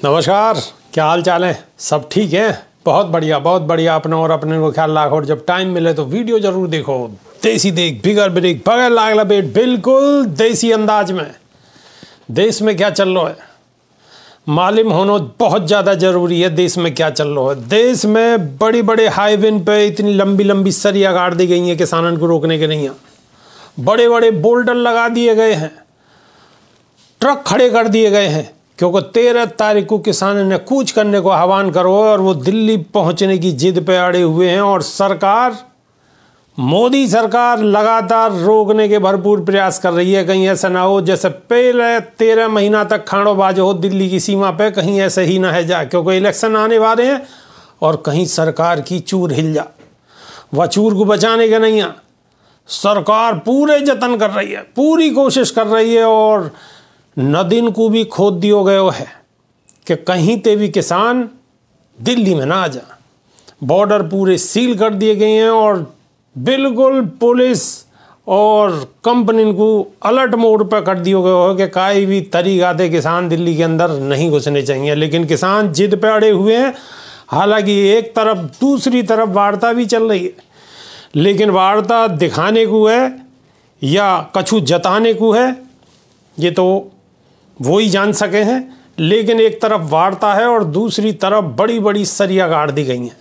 नमस्कार, क्या हाल चाल है? सब ठीक है? बहुत बढ़िया। अपना और अपने को ख्याल रखो और जब टाइम मिले तो वीडियो जरूर देखो। देसी देख बिगर ब्रेक बगैर लाग लपेट, बिल्कुल देसी अंदाज में। देश में क्या चल रहा है मालूम होना बहुत ज़्यादा ज़रूरी है। देश में क्या चल रहा है? देश में बड़ी बड़े हाईवे पे इतनी लंबी लंबी सरिया गाड़ दी गई हैं किसानों को रोकने के लिए। बड़े बड़े बोल्डर लगा दिए गए हैं, ट्रक खड़े कर दिए गए हैं, क्योंकि 13 तारीख को किसानों ने कूच करने को आह्वान करो और वो दिल्ली पहुंचने की जिद पे अड़े हुए हैं। और सरकार, मोदी सरकार लगातार रोकने के भरपूर प्रयास कर रही है। कहीं ऐसा ना हो जैसे पहले 13 महीना तक खाड़ोबाज हो दिल्ली की सीमा पे, कहीं ऐसे ही ना है जा, क्योंकि इलेक्शन आने वाले हैं और कहीं सरकार की चूर हिल जा। वह चूर को बचाने के नहीं है, सरकार पूरे जतन कर रही है, पूरी कोशिश कर रही है। और नदीन को भी खोद दियो गयो है कि कहीं ते भी किसान दिल्ली में ना आ जा। बॉर्डर पूरे सील कर दिए गए हैं और बिल्कुल पुलिस और कंपनी को अलर्ट मोड पर कर दिया गया है कि कोई भी तरीका से किसान दिल्ली के अंदर नहीं घुसने चाहिए। लेकिन किसान जिद पे अड़े हुए हैं। हालांकि एक तरफ दूसरी तरफ वार्ता भी चल रही है, लेकिन वार्ता दिखाने को है या कछु जताने को है ये तो वो ही जान सके हैं। लेकिन एक तरफ वार्ता है और दूसरी तरफ बड़ी बड़ी सरिया गाड़ दी गई हैं,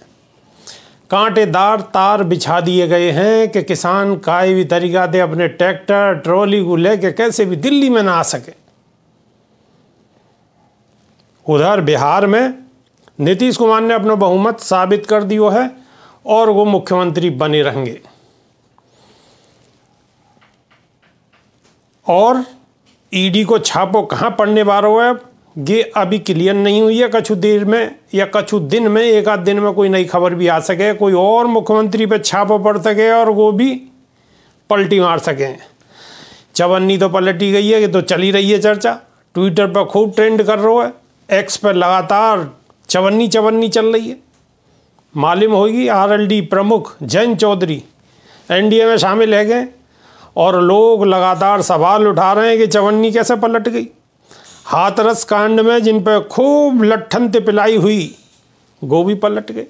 कांटेदार तार बिछा दिए गए हैं कि किसान कोई भी तरीका से अपने ट्रैक्टर ट्रॉली को लेके कैसे भी दिल्ली में ना आ सके। उधर बिहार में नीतीश कुमार ने अपना बहुमत साबित कर दिया है और वो मुख्यमंत्री बने रहेंगे। और ईडी को छापो कहाँ पड़ने वाला है ये अभी क्लियर नहीं हुई है। कछु देर में या कछु दिन में, एक आध दिन में कोई नई खबर भी आ सके, कोई और मुख्यमंत्री पे छापो पड़ सके और वो भी पलटी मार सके। चवन्नी तो पलटी गई है, कि तो चली रही है चर्चा, ट्विटर पर खूब ट्रेंड कर रहा है, एक्स पर लगातार चवन्नी चल रही है। मालूम होगी आरएलडी प्रमुख जयंत चौधरी एनडीए में शामिल है गए और लोग लगातार सवाल उठा रहे हैं कि चवन्नी कैसे पलट गई। हाथरस कांड में जिन पर खूब लट्ठन पिलाई हुई वो भी पलट गए।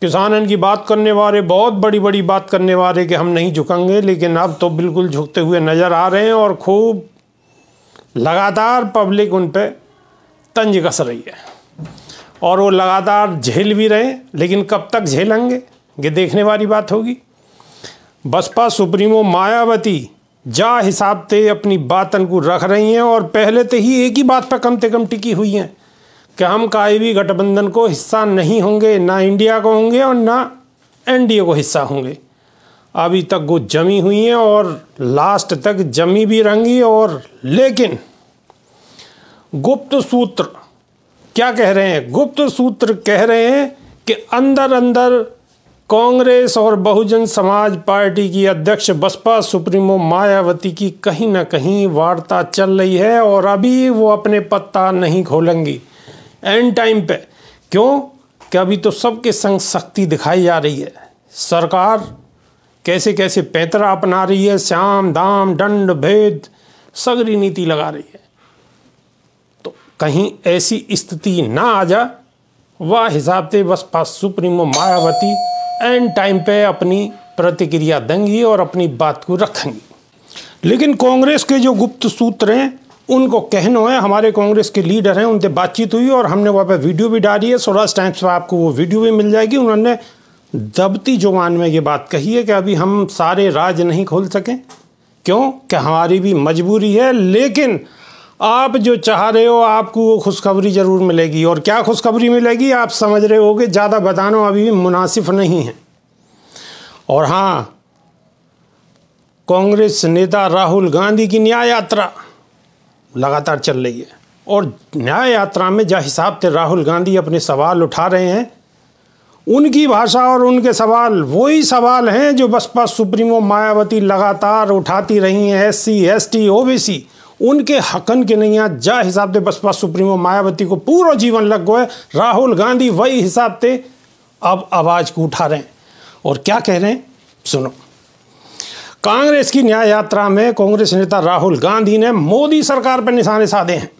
किसानों की बात करने वाले, बहुत बड़ी बड़ी बात करने वाले कि हम नहीं झुकेंगे, लेकिन अब तो बिल्कुल झुकते हुए नज़र आ रहे हैं और खूब लगातार पब्लिक उन पर तंज कस रही है और वो लगातार झेल भी रहे हैं। लेकिन कब तक झेलेंगे ये देखने वाली बात होगी। बसपा सुप्रीमो मायावती जा हिसाब से अपनी बातन को रख रही हैं और पहले तो ही एक ही बात पर कम से कम टिकी हुई हैं कि हम कोई भी गठबंधन को हिस्सा नहीं होंगे, ना इंडिया को होंगे और ना एनडीए को हिस्सा होंगे। अभी तक वो जमी हुई हैं और लास्ट तक जमी भी रहेंगी। और लेकिन गुप्त सूत्र क्या कह रहे हैं? गुप्त सूत्र कह रहे हैं कि अंदर अंदर कांग्रेस और बहुजन समाज पार्टी की अध्यक्ष बसपा सुप्रीमो मायावती की कहीं ना कहीं वार्ता चल रही है और अभी वो अपने पत्ता नहीं खोलेंगी एंड टाइम पे। क्यों? कि अभी तो सबके संग सख्ती दिखाई जा रही है। सरकार कैसे कैसे पैंतरा अपना रही है, श्याम दाम दंड भेद सगरी नीति लगा रही है। तो कहीं ऐसी स्थिति ना आ जा, वह हिसाब से Baspa supremo Mayawati end time पे अपनी प्रतिक्रिया देंगी और अपनी बात को रखेंगी। लेकिन कांग्रेस के जो गुप्त सूत्र हैं उनको कहना है, हमारे कांग्रेस के लीडर हैं, उनसे बातचीत हुई और हमने वहाँ पे वीडियो भी डाली है। स्वराज टाइम्स पर आपको वो वीडियो भी मिल जाएगी। उन्होंने दबती जुबान में ये बात कही है कि अभी हम सारे राज नहीं खोल सकें, क्यों कि हमारी भी मजबूरी है। लेकिन आप जो चाह रहे हो आपको वो खुशखबरी ज़रूर मिलेगी। और क्या खुशखबरी मिलेगी आप समझ रहे हो कि ज़्यादा बताना अभी भी मुनासिब नहीं है। और हाँ, कांग्रेस नेता राहुल गांधी की न्याय यात्रा लगातार चल रही है और न्याय यात्रा में जिस हिसाब से राहुल गांधी अपने सवाल उठा रहे हैं, उनकी भाषा और उनके सवाल वही सवाल हैं जो बसपा सुप्रीमो मायावती लगातार उठाती रही हैं। SC ST OBC उनके हकन के नहीं है। जा हिसाब से बसपा सुप्रीमो मायावती को पूरा जीवन लग गया है, राहुल गांधी वही हिसाब से अब आवाज़ को उठा रहे हैं। और क्या कह रहे हैं सुनो। कांग्रेस की न्याय यात्रा में कांग्रेस नेता राहुल गांधी ने मोदी सरकार पर निशाने साधे हैं।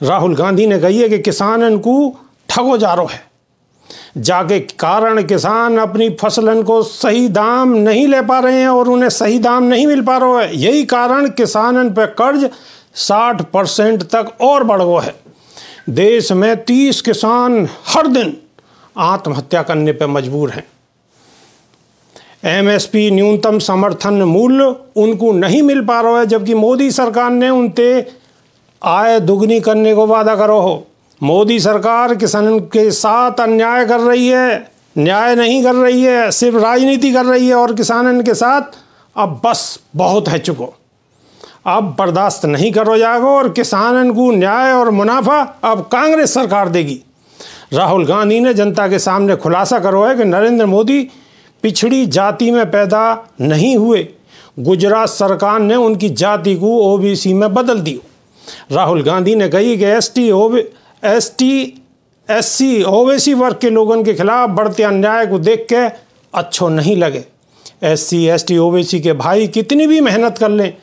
राहुल गांधी ने कही है कि किसानन को ठगो जा रहा है, जाके कारण किसान अपनी फसलन को सही दाम नहीं ले पा रहे हैं और उन्हें सही दाम नहीं मिल पा रहा है। यही कारण किसानन पे कर्ज 60% तक और बढ़ गया है। देश में 30 किसान हर दिन आत्महत्या करने पर मजबूर हैं। एमएसपी न्यूनतम समर्थन मूल्य उनको नहीं मिल पा रहा है, जबकि मोदी सरकार ने उनसे आय दुगनी करने को वादा करो हो। मोदी सरकार किसानों के साथ अन्याय कर रही है, न्याय नहीं कर रही है, सिर्फ राजनीति कर रही है और किसानों के साथ अब बस बहुत है चुको। अब बर्दाश्त नहीं करो जाएगा और किसानों को न्याय और मुनाफा अब कांग्रेस सरकार देगी। राहुल गांधी ने जनता के सामने खुलासा करो है कि नरेंद्र मोदी पिछड़ी जाति में पैदा नहीं हुए। गुजरात सरकार ने उनकी जाति को ओबीसी में बदल दी। राहुल गांधी ने कही कि एससी ओबीसी वर्ग के लोगों के खिलाफ बढ़ते अन्याय को देख के अच्छो नहीं लगे। एससी एसटी ओबीसी के भाई कितनी भी मेहनत कर लें,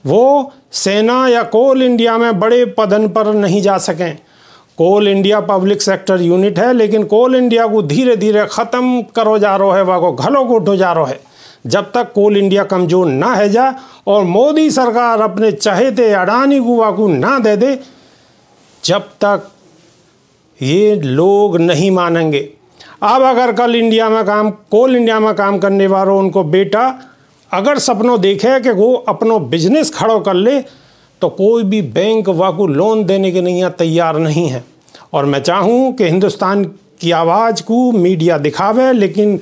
वो सेना या कोल इंडिया में बड़े पदन पर नहीं जा सकें। कोल इंडिया पब्लिक सेक्टर यूनिट है, लेकिन कोल इंडिया को धीरे धीरे ख़त्म करो जा रहा है, वाको घलो को उठो जा रहा है। जब तक कोल इंडिया कमज़ोर ना है जा और मोदी सरकार अपने चहेते अडानी को वाकू ना दे दे, जब तक ये लोग नहीं मानेंगे। अब अगर कल कोल इंडिया में काम करने वालों उनको बेटा अगर सपनों देखे कि वो अपनो बिजनेस खड़ो कर ले, तो कोई भी बैंक वाकू लोन देने के लिए तैयार नहीं है। और मैं चाहूँ कि हिंदुस्तान की आवाज़ को मीडिया दिखावे, लेकिन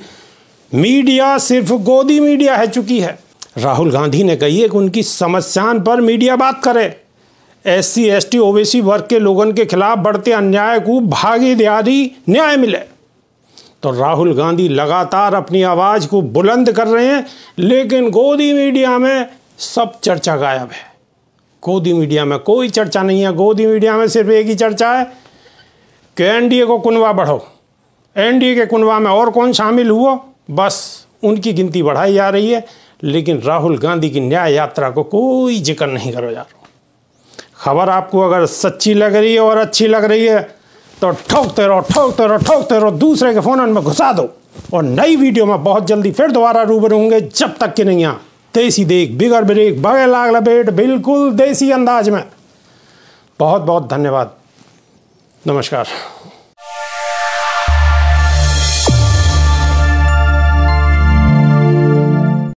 मीडिया सिर्फ गोदी मीडिया है चुकी है। राहुल गांधी ने कही है कि उनकी समस्याओं पर मीडिया बात करे। एससी एसटी ओबीसी वर्ग के लोगों के खिलाफ बढ़ते अन्याय को भागीदारी न्याय मिले। तो राहुल गांधी लगातार अपनी आवाज़ को बुलंद कर रहे हैं, लेकिन गोदी मीडिया में सब चर्चा गायब है। गोदी मीडिया में कोई चर्चा नहीं है। गोदी मीडिया में सिर्फ एक ही चर्चा है कि एनडीए को कुनवा बढ़ो, एनडीए के कुनवा में और कौन शामिल हुआ, बस उनकी गिनती बढ़ाई जा रही है। लेकिन राहुल गांधी की न्याय यात्रा को कोई जिक्र नहीं करो जा रहा। खबर आपको अगर सच्ची लग रही है और अच्छी लग रही है तो ठोकते रहो, दूसरे के फ़ोन में घुसा दो। और नई वीडियो में बहुत जल्दी फिर दोबारा रूबरू होंगे। जब तक कि नहीं यहाँ देसी देख बिगर ब्रेक बगैर लाग लपेट बिल्कुल देसी अंदाज में। बहुत बहुत धन्यवाद। नमस्कार।